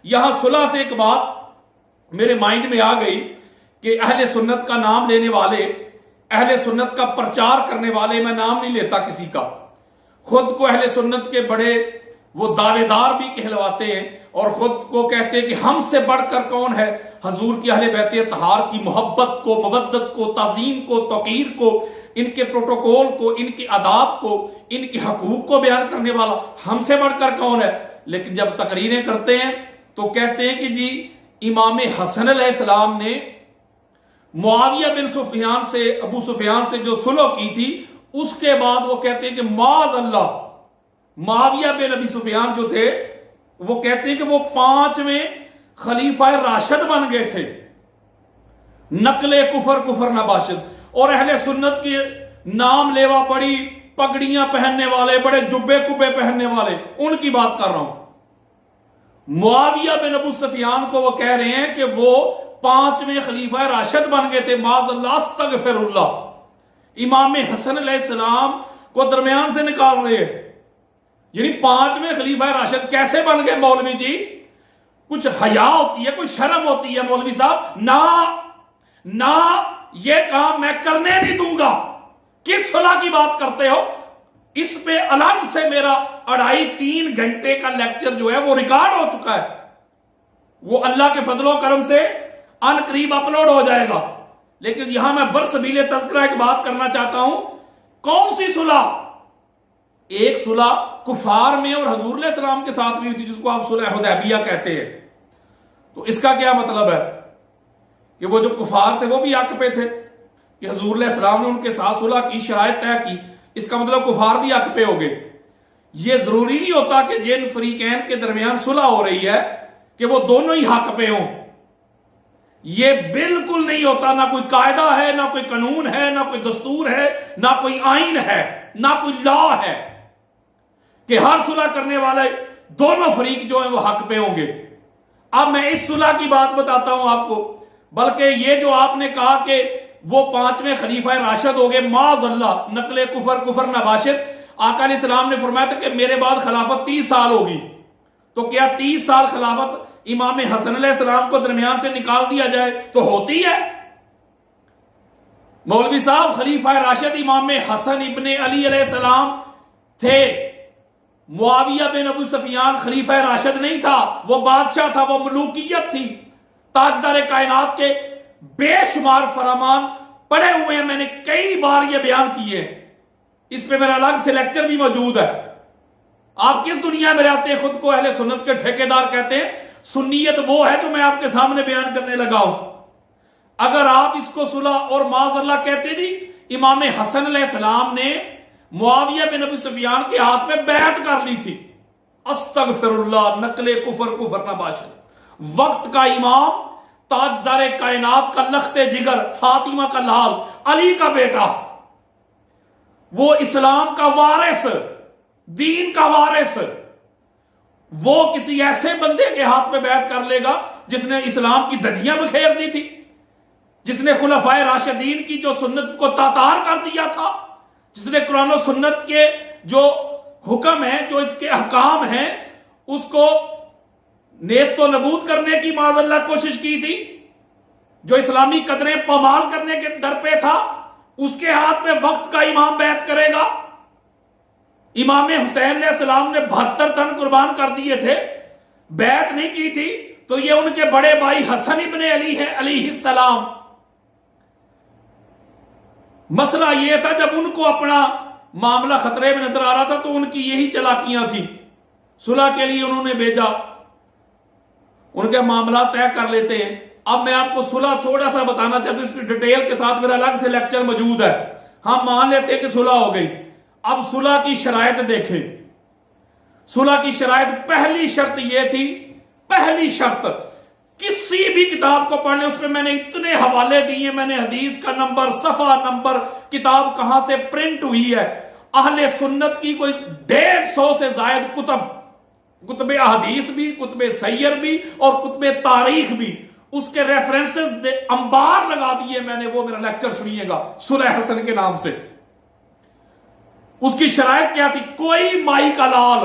یہاں صلح سے ایک بات میرے مائنڈ میں آ گئی کہ اہل سنت کا نام لینے والے، اہل سنت کا پرچار کرنے والے، میں نام نہیں لیتا کسی کا، خود کو اہل سنت کے بڑے وہ دعوے دار بھی کہلواتے ہیں اور خود کو کہتے ہیں کہ ہم سے بڑھ کر کون ہے، حضور کی اہل بیت اطہار کی محبت کو، مودت کو، تعظیم کو، توقیر کو، ان کے پروٹوکول کو، ان کے آداب کو، ان کے حقوق کو بیان کرنے والا ہم سے بڑھ کر کون ہے۔ لیکن جب تقریریں کرتے ہیں تو کہتے ہیں کہ جی امام حسن علیہ السلام نے معاویہ بن سفیان سے، ابو سفیان سے جو صلح کی تھی، اس کے بعد وہ کہتے ہیں کہ معاذ اللہ، معاویہ بن ابی سفیان جو تھے وہ کہتے ہیں کہ وہ 5ویں خلیفہ راشد بن گئے تھے، نقل کفر نباشد، اور اہل سنت کے نام لیوا بڑی پگڑیاں پہننے والے، بڑے جبے کبے پہننے والے، ان کی بات کر رہا ہوں۔ معاویہ بن ابو سفیان کو وہ کہہ رہے ہیں کہ وہ 5ویں خلیفہ راشد بن گئے تھے، معاذ اللہ استغفر اللہ۔ امام حسن علیہ السلام کو درمیان سے نکال رہے ہیں، یعنی 5ویں خلیفہ راشد کیسے بن گئے مولوی جی؟ کچھ حیا ہوتی ہے، کوئی شرم ہوتی ہے مولوی صاحب؟ نہ یہ کام میں کرنے نہیں دوں گا۔ کس صلح کی بات کرتے ہو؟ اس پہ الگ سے میرا 2.5-3 گھنٹے کا لیکچر جو ہے وہ ریکارڈ ہو چکا ہے، وہ اللہ کے فضل و کرم سے ان قریب اپلوڈ ہو جائے گا۔ لیکن یہاں میں برسبیل تذکرہ ایک بات کرنا چاہتا ہوں، کون سی صلح؟ ایک صلح کفار میں اور حضور علیہ السلام کے ساتھ بھی ہوتی، جس کو آپ صلح حدیبیہ کہتے ہیں۔ تو اس کا کیا مطلب ہے کہ وہ جو کفار تھے وہ بھی حق پہ تھے کہ حضور علیہ السلام نے ان کے ساتھ صلح کی، شرائط طے کی، اس کا مطلب کفار بھی حق پہ ہو گئے۔ یہ ضروری نہیں ہوتا کہ جن فریقین کے درمیان صلح ہو رہی ہے کہ وہ دونوں ہی حق پہ ہوں، یہ بالکل نہیں ہوتا۔ نہ کوئی قاعدہ ہے، نہ کوئی قانون ہے، نہ کوئی دستور ہے، نہ کوئی آئین ہے، نہ کوئی لا ہے کہ ہر صلح کرنے والے دونوں فریق جو ہیں وہ حق پہ ہوں گے۔ اب میں اس صلح کی بات بتاتا ہوں آپ کو، بلکہ یہ جو آپ نے کہا کہ وہ 5ویں خلیفہ راشد ہو گئے، معاذ اللہ، نقل کفر نباشد۔ آقا علیہ السلام نے فرمایا تھا کہ میرے بعد خلافت 30 سال ہوگی، تو کیا 30 سال خلافت امام حسن علیہ السلام کو درمیان سے نکال دیا جائے تو ہوتی ہے؟ مولوی صاحب، خلیفہ راشد امام حسن ابن علی علیہ السلام تھے، معاویہ بن ابو سفیان خلیفہ راشد نہیں تھا، وہ بادشاہ تھا، وہ ملوکیت تھی۔ تاجدار کائنات کے بے شمار فرمان پڑھے ہوئے ہیں، میں نے کئی بار یہ بیان کیے، اس پہ میرا الگ سے لیکچر بھی موجود ہے۔ آپ کس دنیا میں رہتے ہیں خود کو اہل سنت کے ٹھیکیدار کہتے ہیں؟ سنیت وہ ہے جو میں آپ کے سامنے بیان کرنے لگا ہوں۔ اگر آپ اس کو صلح اور معاذ اللہ کہتے جی امام حسن علیہ السلام نے معاویہ بن ابی سفیان کے ہاتھ میں بیعت کر لی تھی، استغفر اللہ، نقل کفر نباشد، وقت کا امام، تاجدار کائنات کا لخت جگر، فاطمہ کا لال، علی کا بیٹا، وہ اسلام کا وارث، دین کا وارث، وہ کسی ایسے بندے کے ہاتھ میں بیعت کر لے گا جس نے اسلام کی دھجیاں بکھیر دی تھی، جس نے خلفائے راشدین کی جو سنت کو تاتار کر دیا تھا، جس نے قرآن و سنت کے جو حکم ہیں، جو اس کے احکام ہیں، اس کو نیست و نبود کرنے کی معاذ اللہ کوشش کی تھی، جو اسلامی قدریں پامال کرنے کے در پہ تھا، اس کے ہاتھ میں وقت کا امام بیعت کرے گا؟ امام حسین علیہ السلام نے 72 تن قربان کر دیے تھے، بیعت نہیں کی تھی، تو یہ ان کے بڑے بھائی حسن ابن علی ہیں علیہ السلام۔ مسئلہ یہ تھا جب ان کو اپنا معاملہ خطرے میں نظر آ رہا تھا تو ان کی یہی چالاکیاں تھیں، صلح کے لیے انہوں نے بھیجا، ان کے معاملات طے کر لیتے ہیں۔ اب میں آپ کو صلح تھوڑا سا بتانا چاہتا ہوں، اس کی ڈیٹیل کے ساتھ میرا الگ سے لیکچر موجود ہے۔ ہم مان لیتے ہیں کہ صلح ہو گئی، اب صلح کی شرائط دیکھیں۔ صلح کی شرائط، پہلی شرط یہ تھی، پہلی شرط، کسی بھی کتاب کو پڑھ لیں، اس میں میں نے اتنے حوالے دیے، میں نے حدیث کا نمبر، صفحہ نمبر، کتاب کہاں سے پرنٹ ہوئی ہے، اہل سنت کی کوئی 150 سے زائد کتب احادیث بھی، کتب سیر بھی اور کتب تاریخ بھی، اس کے ریفرنسز انبار لگا دیے میں نے، وہ میرا لیکچر سنیے گا صلح حسن کے نام سے۔ اس کی شرائط کیا تھی؟ کوئی مائی کا لال،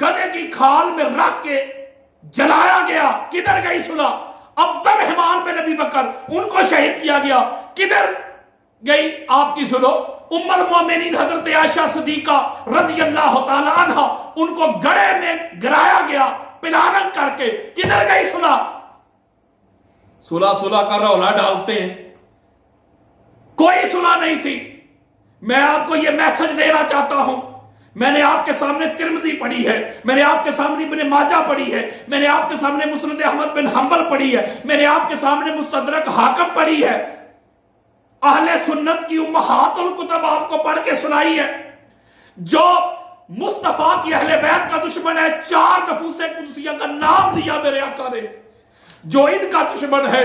گدے کی کھال میں رکھ کے جلایا گیا، کدھر گئی صلح؟ عبد الرحمن بن ابی بکر ان کو شہید کیا گیا، کدھر گئی آپ کی صلح؟ ام المومنین حضرت عائشہ صدیقہ رضی اللہ تعالی عنہ ان کو گڑھے میں گرایا گیا پلاننگ کر کے، کدھر گئی صلح؟ صلح کا رولا ڈالتے ہیں، کوئی صلح نہیں تھی۔ میں آپ کو یہ میسج دینا چاہتا ہوں، میں نے آپ کے سامنے ترمذی پڑھی ہے، میں نے آپ کے سامنے ابن ماجہ پڑھی ہے، میں نے آپ کے سامنے مسند احمد بن حنبل پڑھی ہے، میں نے آپ کے سامنے مستدرک حاکم پڑھی ہے، اہل سنت کی امہات الکتب آپ کو پڑھ کے سنائی ہے۔ جو مصطفیٰ کی اہل بیت کا دشمن ہے، 4 نفوس قدسیہ کا نام لیا میرے آقا نے، جو ان کا دشمن ہے،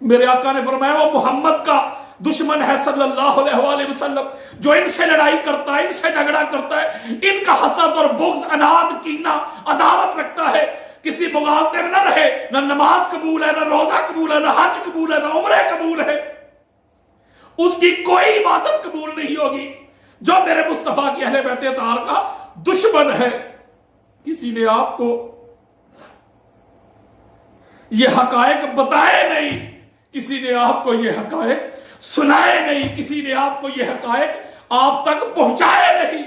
میرے آقا نے فرمایا وہ محمد کا دشمن ہے صلی اللہ علیہ وآلہ وسلم، جو ان سے لڑائی کرتا ہے، ان سے جھگڑا کرتا ہے، ان کا حسد اور بغض، اناد، کینہ، عداوت رکھتا ہے، کسی مغالطے میں نہ رہے، نہ نماز قبول ہے، نہ روزہ قبول ہے، نہ حج قبول ہے، نہ عمرہ قبول ہے، اس کی کوئی عبادت قبول نہیں ہوگی۔ جو میرے مصطفیٰ کی اہل بیت اطہار کا دشمن ہے، کسی نے آپ کو یہ حقائق بتائے نہیں، کسی نے آپ کو یہ حقائق سنائے نہیں، کسی نے آپ کو یہ حقائق آپ تک پہنچائے نہیں۔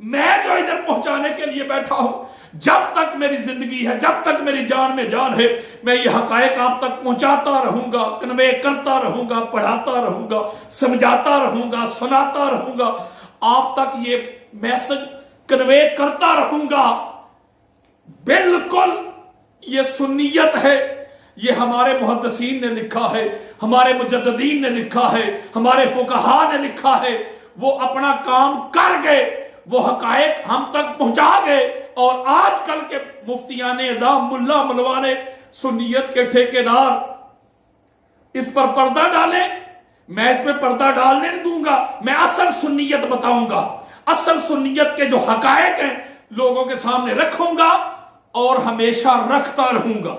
میں جو ادھر پہنچانے کے لیے بیٹھا ہوں، جب تک میری زندگی ہے، جب تک میری جان میں جان ہے، میں یہ حقائق آپ تک پہنچاتا رہوں گا، کنوے کرتا رہوں گا، پڑھاتا رہوں گا، سمجھاتا رہوں گا، سناتا رہوں گا، آپ تک یہ میسج کنوے کرتا رہوں گا۔ بالکل یہ سنیت ہے، یہ ہمارے محدثین نے لکھا ہے، ہمارے مجددین نے لکھا ہے، ہمارے فقہاء نے لکھا ہے، وہ اپنا کام کر گئے، وہ حقائق ہم تک پہنچا گئے۔ اور آج کل کے مفتیان اعظام، ملا ملوانے، سنیت کے ٹھیکیدار اس پر پردہ ڈالیں، میں اس پہ پردہ ڈالنے نہیں دوں گا، میں اصل سنیت بتاؤں گا، اصل سنیت کے جو حقائق ہیں لوگوں کے سامنے رکھوں گا اور ہمیشہ رکھتا رہوں گا۔